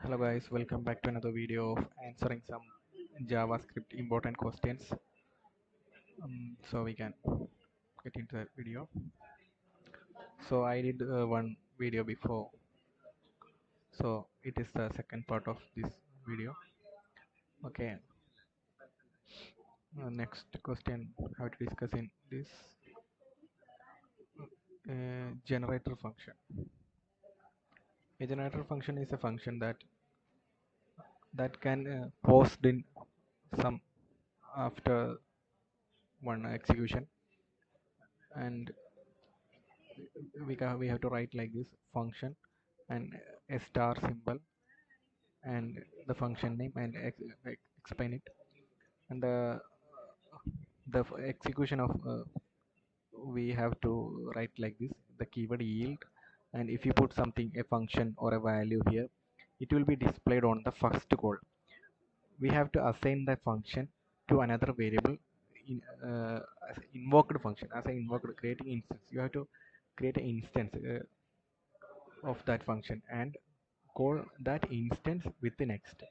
Hello guys, welcome back to another video of answering some JavaScript important questions. So we can get into that video. So I did one video before, so it is the second part of this video. Okay, next question how to discuss in this generator function. A generator function is a function that can post in some after one execution, and we have to write like this function and a star symbol and the function name and explain it, and the execution of we have to write like this, the keyword yield, and if you put something, a function or a value here, it will be displayed on the first call. We have to assign that function to another variable in as invoked function. As I invoked, creating instance, you have to create an instance of that function and call that instance with the next.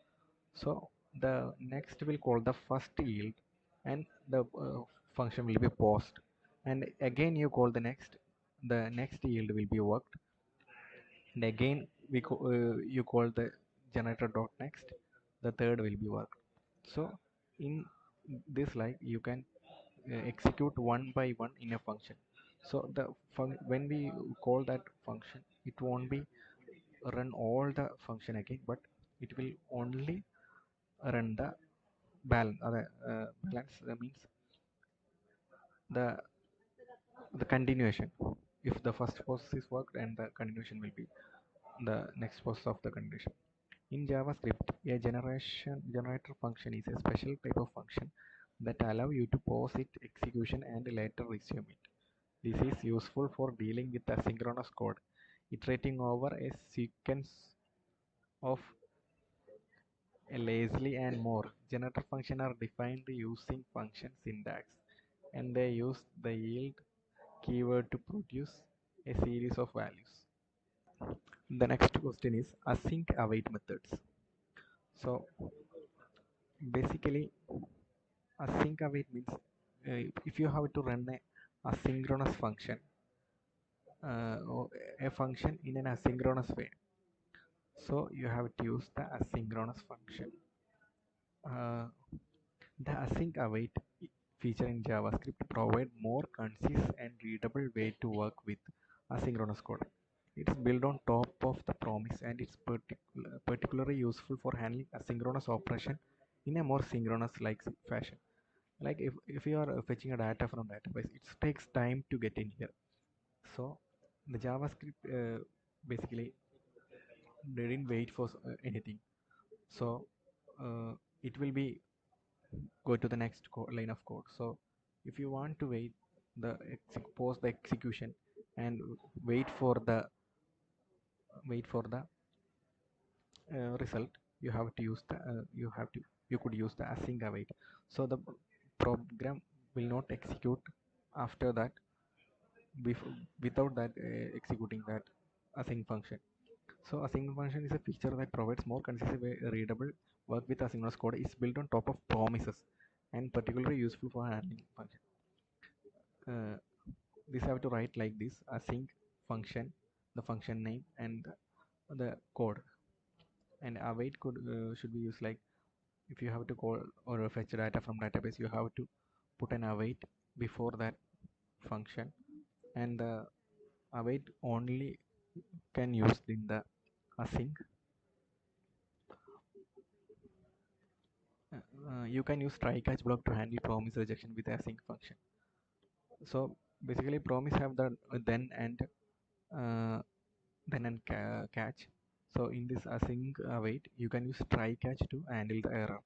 So the next will call the first yield, and the function will be paused, and again you call the next yield will be worked, and again you call the generator dot next, the third will be worked. So in this like you can execute one by one in a function. So when we call that function, it won't be run all the function again, but it will only run the balance. Balance means the the continuation. If the first process is worked, and the continuation will be the next process of the continuation. In JavaScript, a generator function is a special type of function that allow you to pause its execution and later resume it. This is useful for dealing with asynchronous code, iterating over a sequence of lazily and more. Generator functions are defined using function syntax, and they use the yield keyword to produce a series of values. The next question is async await methods. So basically, async await means if you have to run a asynchronous function, or a function in an asynchronous way, so you have to use the asynchronous function. Uh, the async await feature in JavaScript provide more concise and readable way to work with asynchronous code. It's built on top of the promise, and it's particularly useful for handling asynchronous operation in a more synchronous like fashion. Like if you are fetching a data from database, it takes time to get in here. So the JavaScript basically didn't wait for anything. So it will be go to the next line of code. So if you want to wait the pause the execution and wait for the result, you have to use the you could use the async await. So the program will not execute after that, without that executing that async function. So async function is a feature that provides more consistent readable work with asynchronous code. Is built on top of promises and particularly useful for handling function. Uh, this have to write like this: async function, the function name, and the code. And await could should be used like if you have to call or fetch data from database, you have to put an await before that function, and the await only can use in the async. You can use try catch block to handle promise rejection with async function. So basically promise have the uh, then and catch. So in this async await, you can use try catch to handle the error.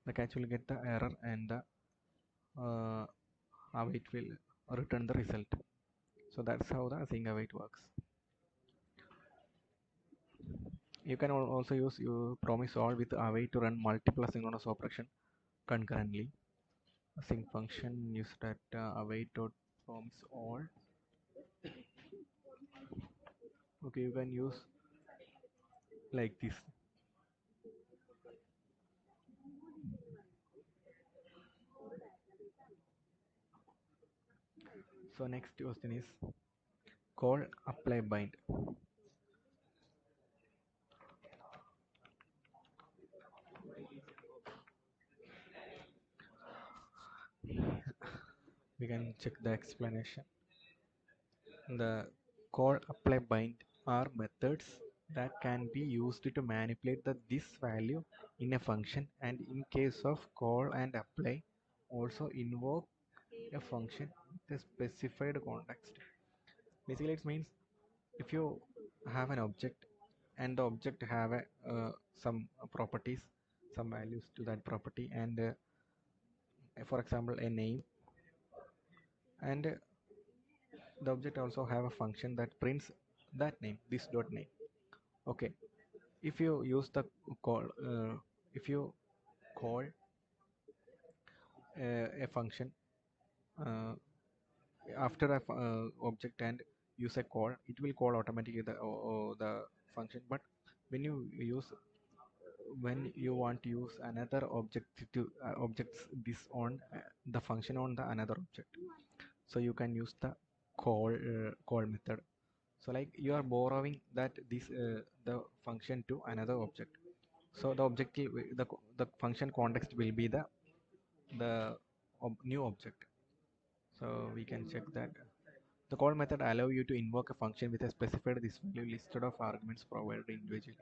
The catch will get the error, and the await will return the result. So that's how the async await works. You can also use you promise all with await to run multiple asynchronous operation concurrently. Async function use that await dot promise all. Okay, you can use like this. So next question is call apply bind. We can check the explanation. The call apply bind are methods that can be used to manipulate this value in a function, and in case of call and apply also invoke a function with a specified context. Basically it means if you have an object and the object have some properties, some values to that property, and for example a name, and the object also have a function that prints that name, this dot name. Okay, if you use the call if you call a function uh, after a object and use a call, it will call automatically the function. But when you use when you want to use another object to objects this on the function on the another object, so you can use the call method. So like you are borrowing that this the function to another object, so the objective the function context will be the new object. So we can check that the call method allow you to invoke a function with a specified this value listed of arguments provided individually.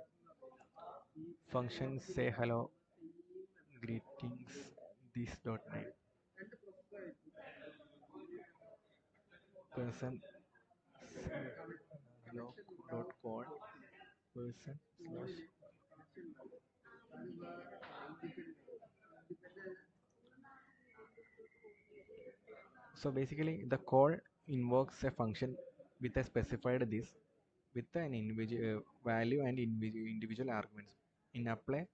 Functions say hello, greetings, this dot name, person hello dot call person slash. So basically the call invokes a function with a specified this with an individual value and individual arguments. In apply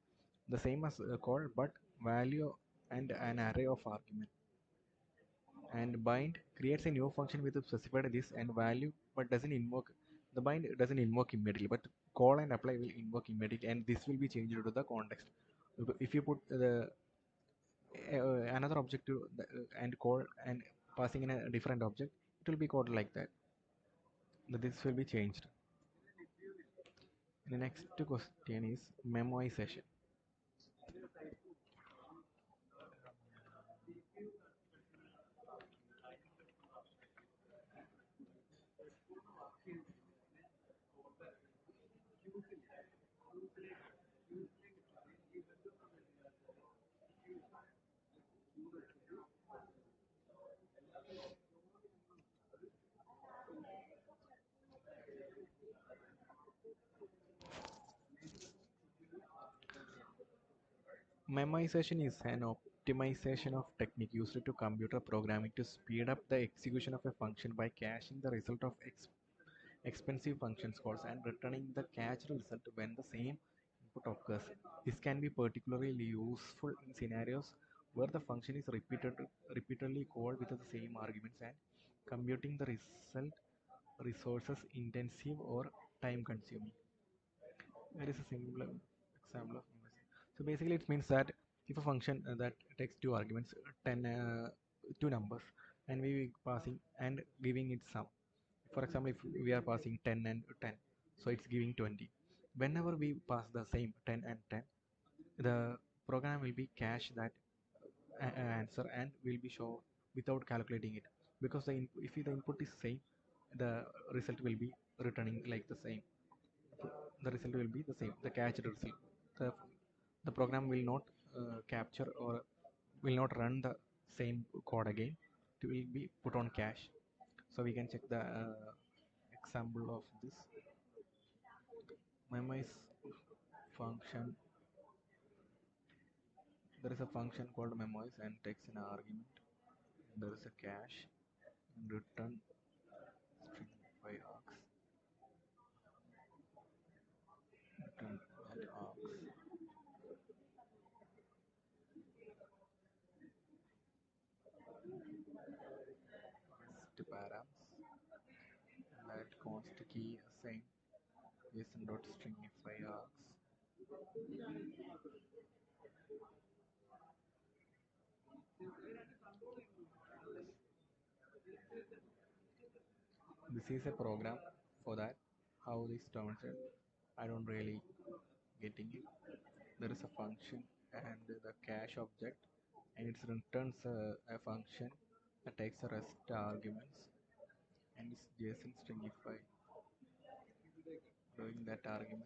the same as call but value and an array of argument. And bind creates a new function with a specified this and value but doesn't invoke, the bind doesn't invoke immediately, but call and apply will invoke immediately, and this will be changed to the context. If you put the another object to and call and passing in a different object, it will be called like that. This will be changed. The next question is memoization. Memoization is an optimization of technique used to computer programming to speed up the execution of a function by caching the result of expensive functions calls and returning the cached result when the same input occurs. This can be particularly useful in scenarios where the function is repeatedly called with the same arguments and computing the result resources intensive or time consuming. There is a simple example of memoization. So basically it means that if a function that takes two arguments, 10 two numbers, and we passing and giving it sum. For example, if we are passing 10 and 10, so it's giving 20. Whenever we pass the same 10 and 10, the program will be cache that answer and will be show without calculating it, because if the input is same, the result will be returning like the same. The result will be the same, the catched result. The, the program will not capture or will not run the same code again. It will be put on cache. So we can check the example of this. Memorize function. There is a function called memorize and takes an argument. There is a cache and return string by args. Return at args. List params. Let const key assign JSON dot string by args. This is a program for that. How this turns out, I don't really getting it. There is a function and the cache object, and it returns a function that takes a rest arguments and it's JSON stringify doing that argument.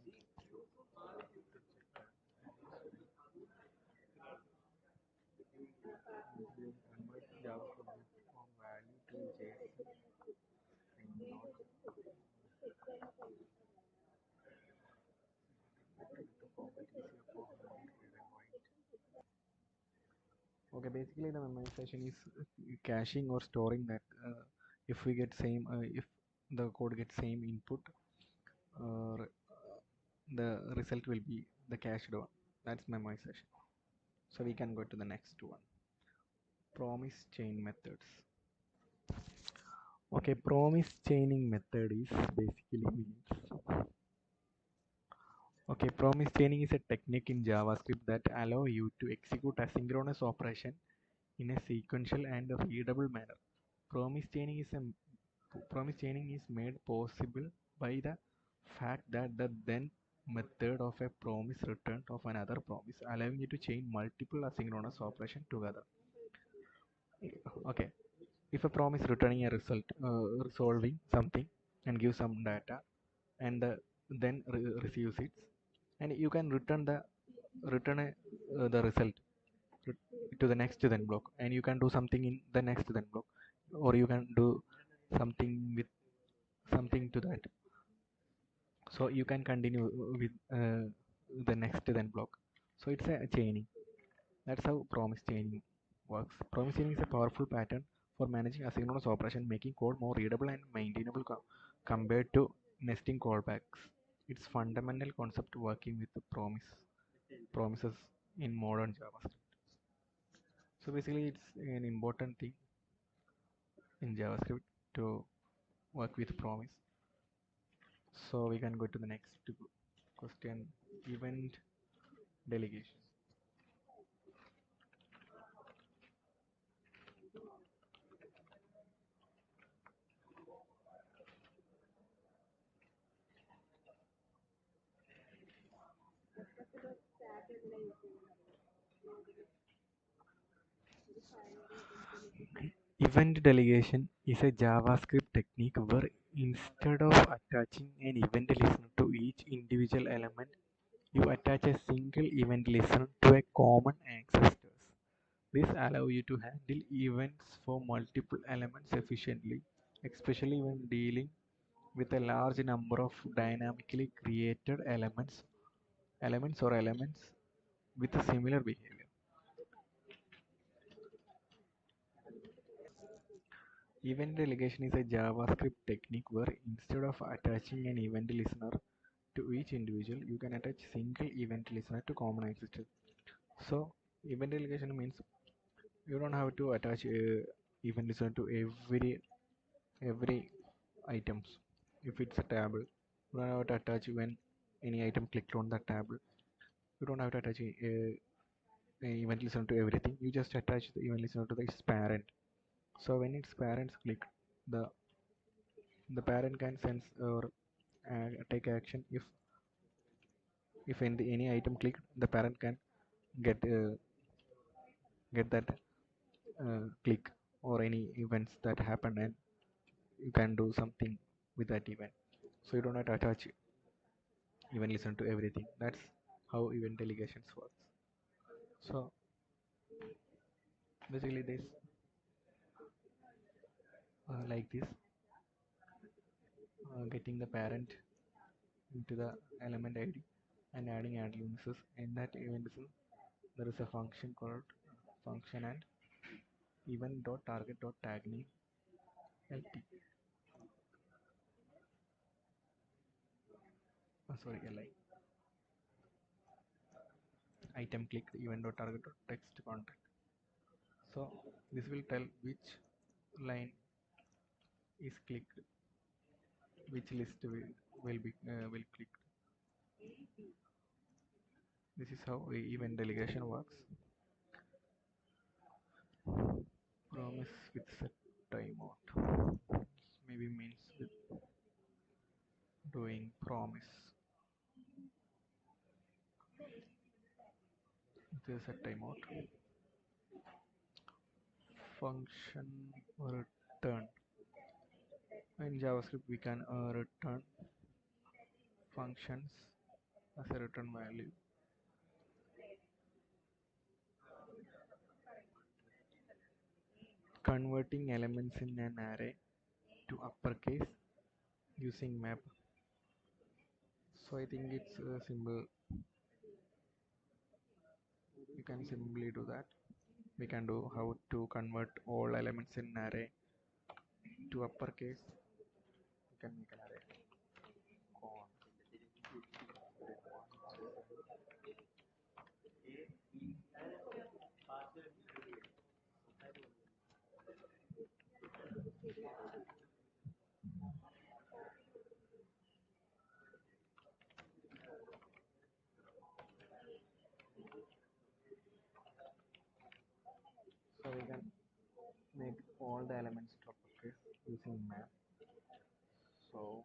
You convert JavaScript from value to JSON and not the format is your format. Okay, basically the memorization is caching or storing that if we get same if the code gets same input, the result will be the cached one. That's memorization. So we can go to the next one. Promise chain methods. Okay, promise chaining method is basically means. Okay, promise chaining is a technique in JavaScript that allow you to execute asynchronous operation in a sequential and readable manner. Promise chaining is a promise chaining is made possible by the fact that the then method of a promise return of another promise, allowing you to chain multiple asynchronous operations together. Okay, if a promise returning a result, resolving something and give some data, and then receives it, and you can return the result to the next then block, and you can do something in the next then block, or you can do something with something to that, so you can continue with the next then block. So it's a chaining. That's how promise chaining works. Promise chaining is a powerful pattern for managing asynchronous operation, making code more readable and maintainable compared to nesting callbacks. It's fundamental concept working with the promises in modern JavaScript. So basically it's an important thing in JavaScript to work with promise. So we can go to the next question, event delegation. Event delegation is a JavaScript technique where instead of attaching an event listener to each individual element, you attach a single event listener to a common ancestors. This allows you to handle events for multiple elements efficiently, especially when dealing with a large number of dynamically created elements with a similar behavior. Event delegation is a JavaScript technique where instead of attaching an event listener to each individual, you can attach single event listener to common ancestors. So, event delegation means you don't have to attach a event listener to every items. If it's a table, you don't have to attach when any item clicked on that table. You don't have to attach a event listener to everything. You just attach the event listener to its parent. So when its parents click, the the parent can sense or take action if any item clicked, the parent can get get that click or any events that happen, and you can do something with that event. So you don't have to attach even listen to everything. That's how event delegations works. So basically this like this, getting the parent into the element ID and adding aliases in that event listen. There is a function called function and event.target.tag name LT. Sorry, LI. Item clicked event.target.text content. So this will tell which line is clicked, which list will be will click. This is how event delegation works. Promise with set timeout. Maybe means with doing promise. This is set timeout. Function return. In JavaScript, we can return functions as a return value. Converting elements in an array to uppercase using map. So I think it's simple. You can simply do that. We can do how to convert all elements in an array to uppercase. You can make an array. So we can make all the elements to uppercase using map. So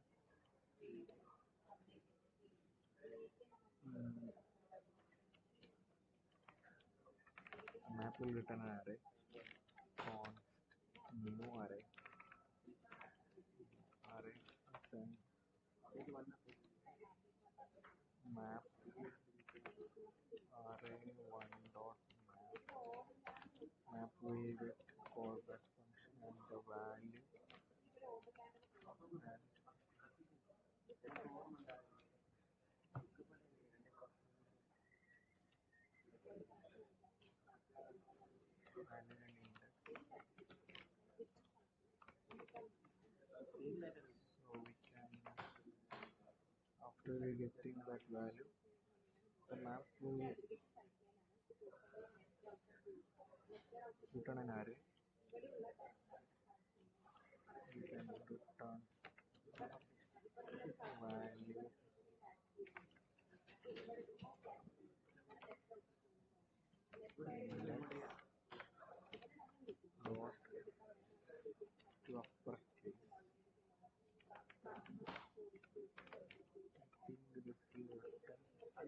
map will return an array on new array assign map array1 dot map we will call that function and the value and index. So we can, after we getting that value, the map will return an array. We can return value index dot to uppercase. I think this will return a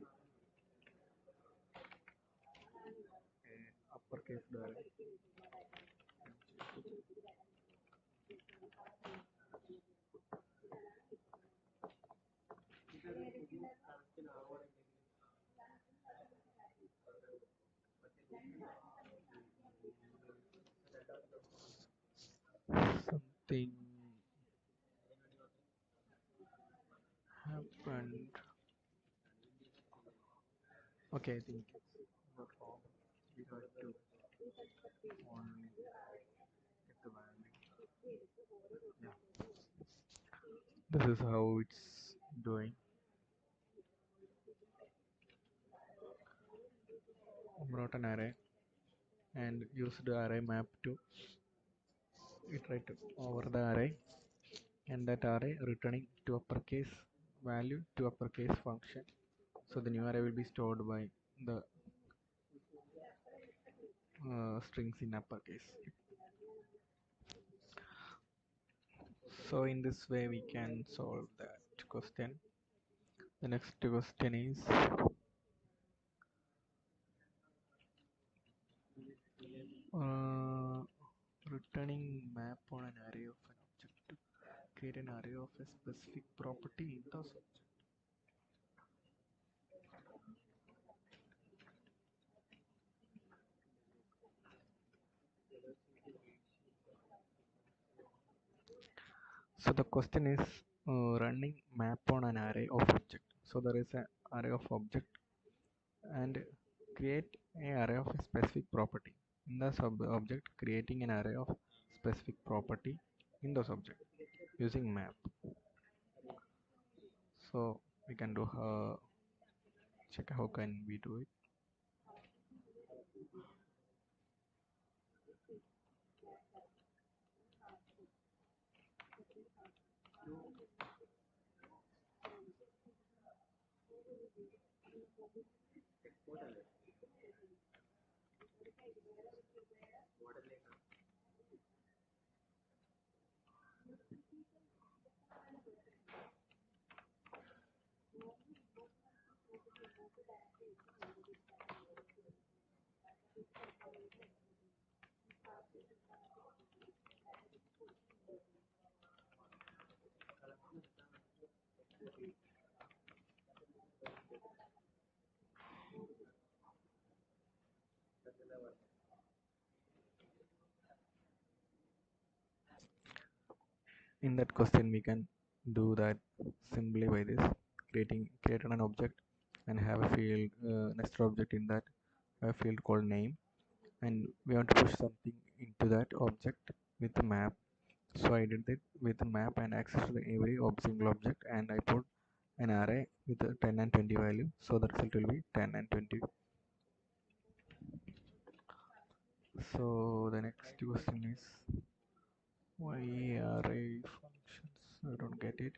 uppercase array. Something happened. Okay, I think it's not wrong. We have to only get the value. Yeah, this is how it's doing. Wrote an array and used the array map to iterate over the array, and that array returning to uppercase value to uppercase function. So the new array will be stored by the strings in uppercase. So in this way we can solve that question. The next question is returning map on an array of an object to create an array of a specific property in the subject. So the question is running map on an array of object. So there is an array of object and create an array of a specific property. In the sub object, creating an array of specific property in the subject using map. So we can do check how can we do it. In that question, we can do that simply by this create an object and have a field nested object in that a field called name, and we want to push something into that object with a map. So I did it with a map and access to the every single object, and I put an array with a 10 and 20 value, so the result will be 10 and 20. So the next question is why array functions? I don't get it.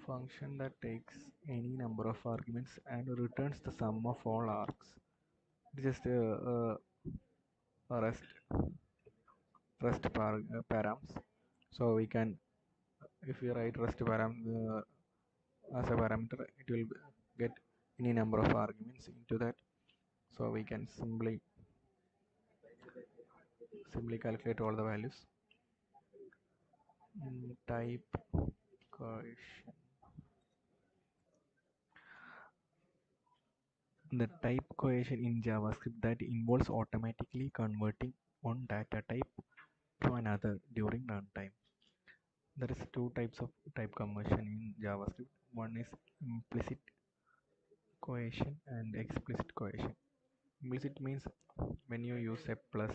Function that takes any number of arguments and returns the sum of all args. It's just a rest params. So we can, if we write rest param as a parameter, it will get any number of arguments into that. So we can simply calculate all the values. Type cohesion. The type cohesion in JavaScript that involves automatically converting one data type to another during runtime. There is two types of type conversion in JavaScript. One is implicit cohesion and explicit cohesion. Implicit means when you use a plus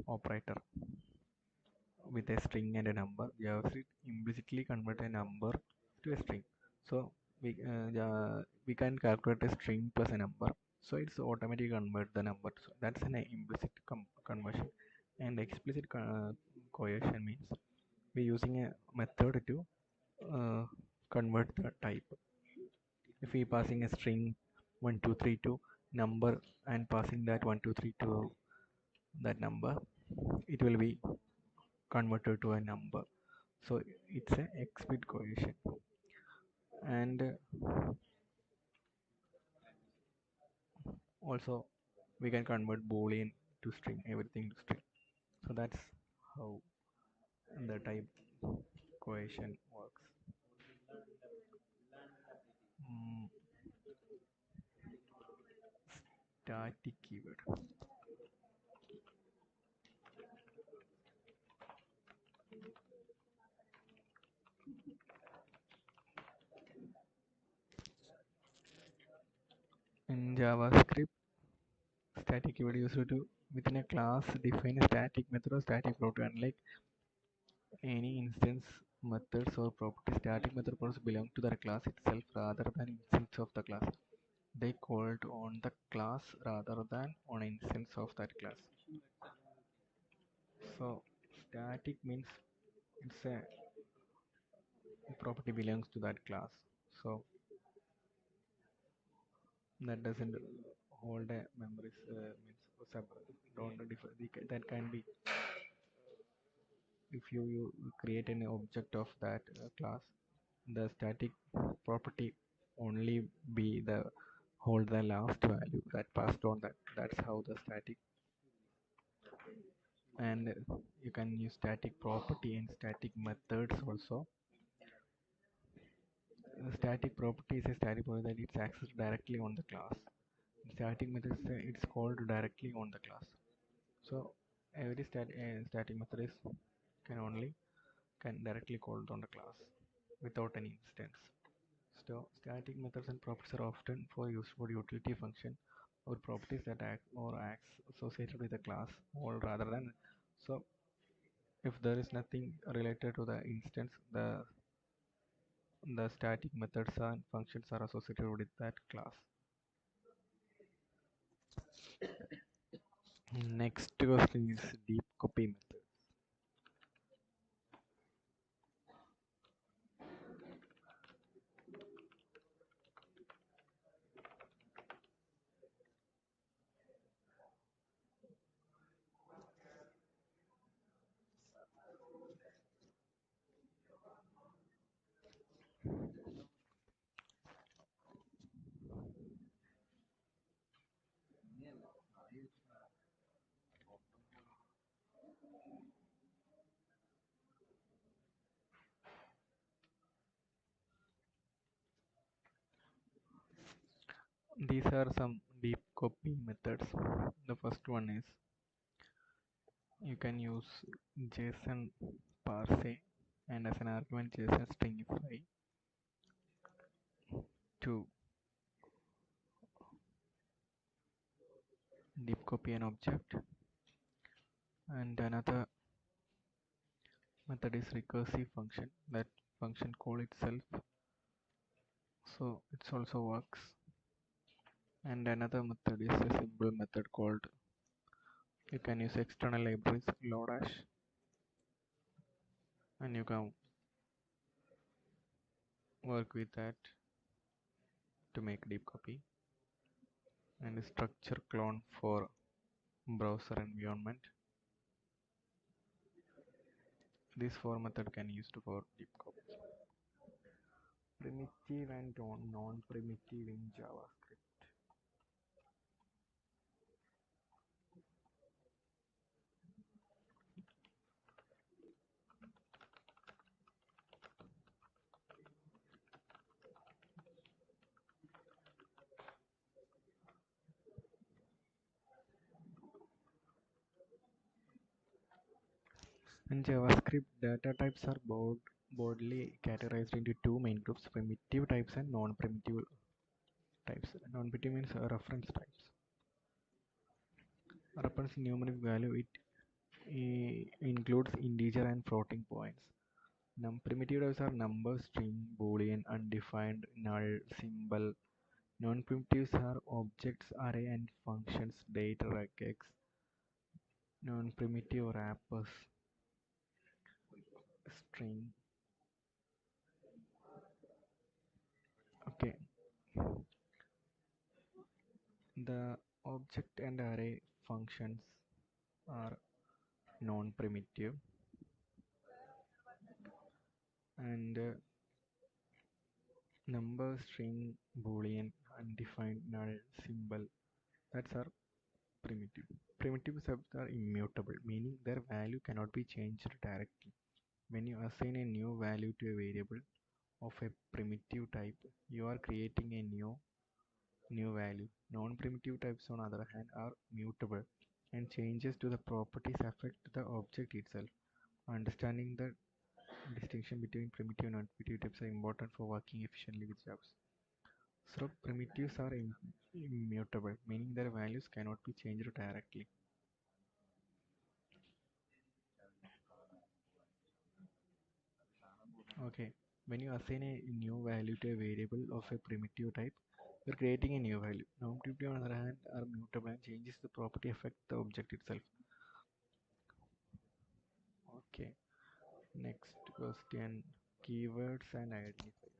operator with a string and a number, JavaScript implicitly convert a number to a string. So we can calculate a string plus a number. So it's automatically convert the number. So that's an implicit conversion. And explicit cohesion means we're using a method to convert the type. If we passing a string 1232 to number and passing that 1232 to that number, it will be converted to a number. So it's an explicit cohesion. And also we can convert boolean to string, everything to string. So that's how the type cohesion works. Mm, Static keyword. In JavaScript, static keyword used to within a class define a static method or static property. Unlike any instance methods or property, static method properties belong to the class itself rather than instance of the class. They called on the class rather than on an instance of that class. So static means it's a property belongs to that class. So that doesn't hold a memories means sub don't differ. That can be if you create an object of that class, the static property only be the hold the last value that passed on that. That's how the static. And you can use static property and static methods also. Static property is a static property that it's accessed directly on the class. Static method is it's called directly on the class. So every static method is can directly called on the class without any instance. So static methods and properties are often used for utility function or properties that act or acts associated with the class or rather than. So if there is nothing related to the instance, the static methods and functions are associated with that class. Next question is deep copy method. These are some deep copy methods. The first one is you can use JSON parse and as an argument JSON stringify to deep copy an object, and another method is recursive function. That function call itself, so it also works. And another method is a simple method called, you can use external libraries lodash, and you can work with that to make deep copy. And structure clone for browser environment. These four methods can use to for deep copy. Primitive and non-primitive in JavaScript. In JavaScript, data types are broadly categorized into two main groups: primitive types and non-primitive types. Non-primitive means reference types. Reference numeric value, it includes integer and floating points. Primitive types are number, string, boolean, undefined, null, symbol. Non-primitives are objects, array, and functions, date, regex. Non-primitive wrappers, string. Okay, the object and array functions are non-primitive, and number, string, boolean, undefined, null, symbol, that's are primitive. Primitive subs are immutable, meaning their value cannot be changed directly. When you assign a new value to a variable of a primitive type, you are creating a new value. Non-primitive types, on the other hand, are mutable, and changes to the properties affect the object itself. Understanding the distinction between primitive and non-primitive types are important for working efficiently with jobs. So primitives are immutable, meaning their values cannot be changed directly. Okay, when you assign a new value to a variable of a primitive type, you're creating a new value. Non-primitive, on the other hand, are mutable, and changes the property affect the object itself. Okay, next question: keywords and identifiers.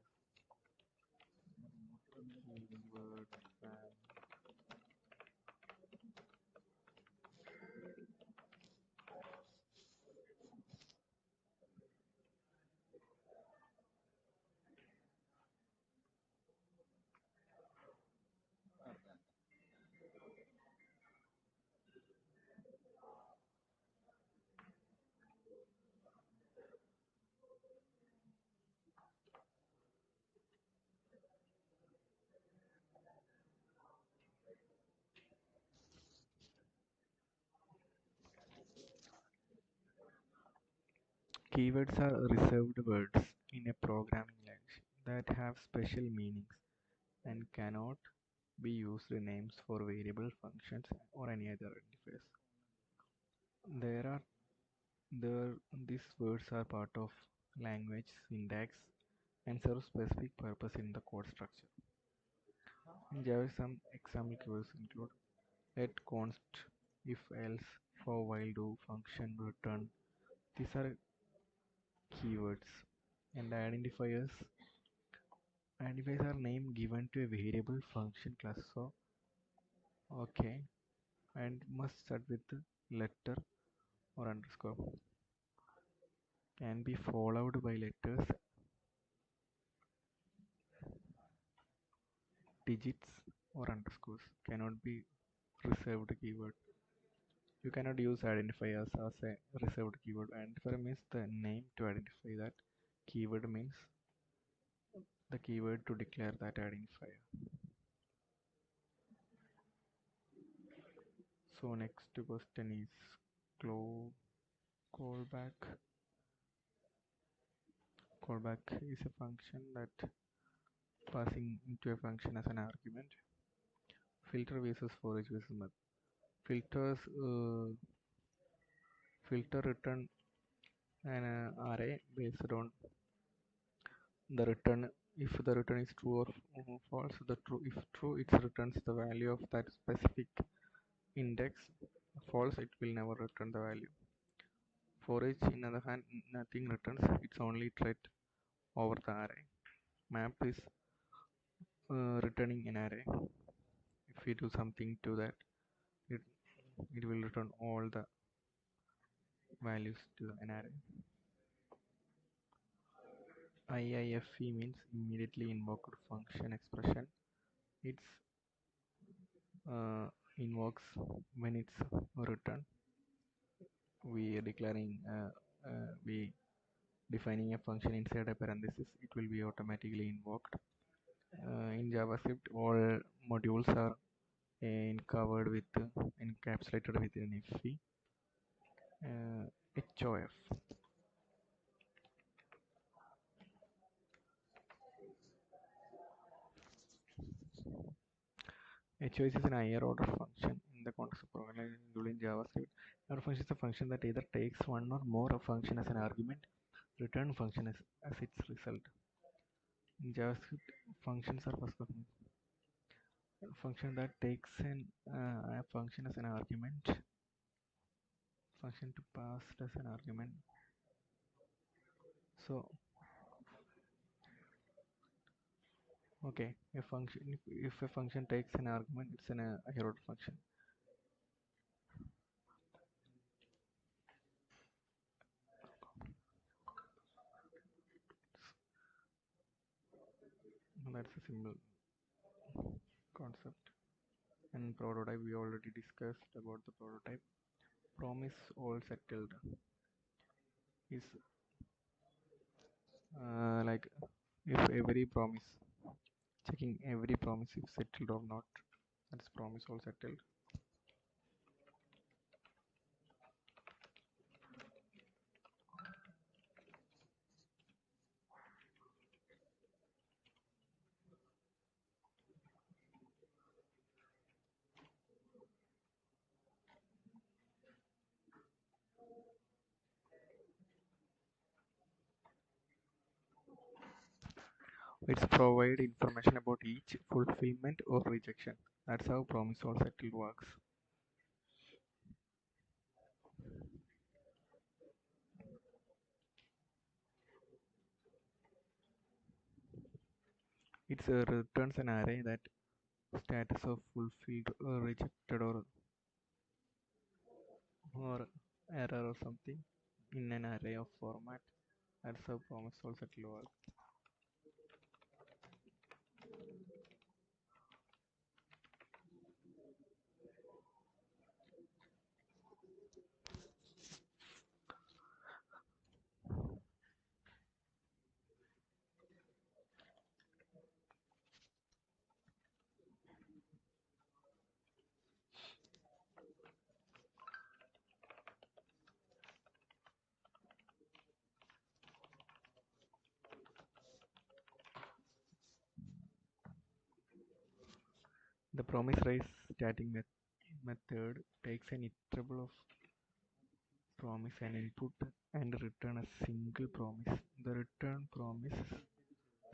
Keywords and keywords are reserved words in a programming language that have special meanings and cannot be used names for variable functions or any other identifiers. There are these words are part of language syntax and serve specific purpose in the code structure. In Java, some example keywords include let, const, if, else, for, while, do, function, return. These are keywords. And identifiers are name given to a variable, function, class. So okay, and must start with letter or underscore, can be followed by letters digits or underscores cannot be reserved keyword. You cannot use identifiers as a reserved keyword. Identifier means the name to identify that keyword, means the keyword to declare that identifier. So next question is callback. Callback is a function that passing into a function as an argument. Filter versus for each versus method. Filters filter return an array based on the return. If the return is true or false, the true, if true, it returns the value of that specific index. False, it will never return the value. For each, in other hand, nothing returns, it's only thread over the array. Map is returning an array. If we do something to that, it, it will return all the values to an array. IIFE means immediately invoked function expression. It's invokes when it's returned. We are declaring we defining a function inside a parenthesis, it will be automatically invoked. In JavaScript, all modules are covered with encapsulated within IFE. HOF. HOF is an higher order function in the context of programming including JavaScript. Higher function is a function that either takes one or more of function as an argument, return function as its result. In JavaScript, functions are first a function that takes a function as an argument, function to pass as an argument. So okay, a function, if a function takes an argument, it's a higher order function. That's a simple concept. And prototype, we already discussed about the prototype. Promise all settled is like if every promise, checking every promise if settled or not. That's promise all settled. It's provide information about each fulfillment or rejection. That's how promise all settled works. It returns an array that status of fulfilled or rejected or error or something in an array of format. That's how promise all settled works. The promise raise starting method takes an iterable of promise and input and return a single promise. The return promise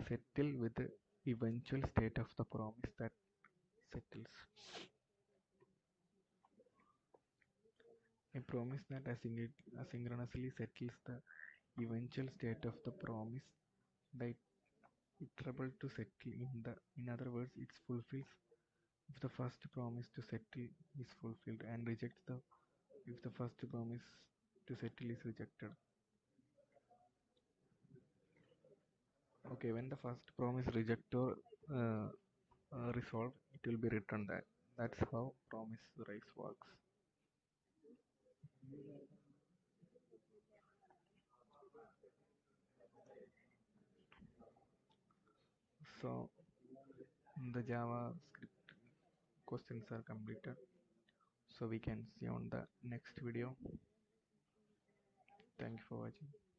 settle with the eventual state of the promise that settles. A promise that asynchronously settles the eventual state of the promise that iterable to settle in other words it fulfills if the first promise to settle is fulfilled and rejects the if the first promise to settle is rejected. Okay, when the first promise rejector resolved, it will be written that. That's how promise race works. So the JavaScript questions are completed. So we can see on the next video. Thank you for watching.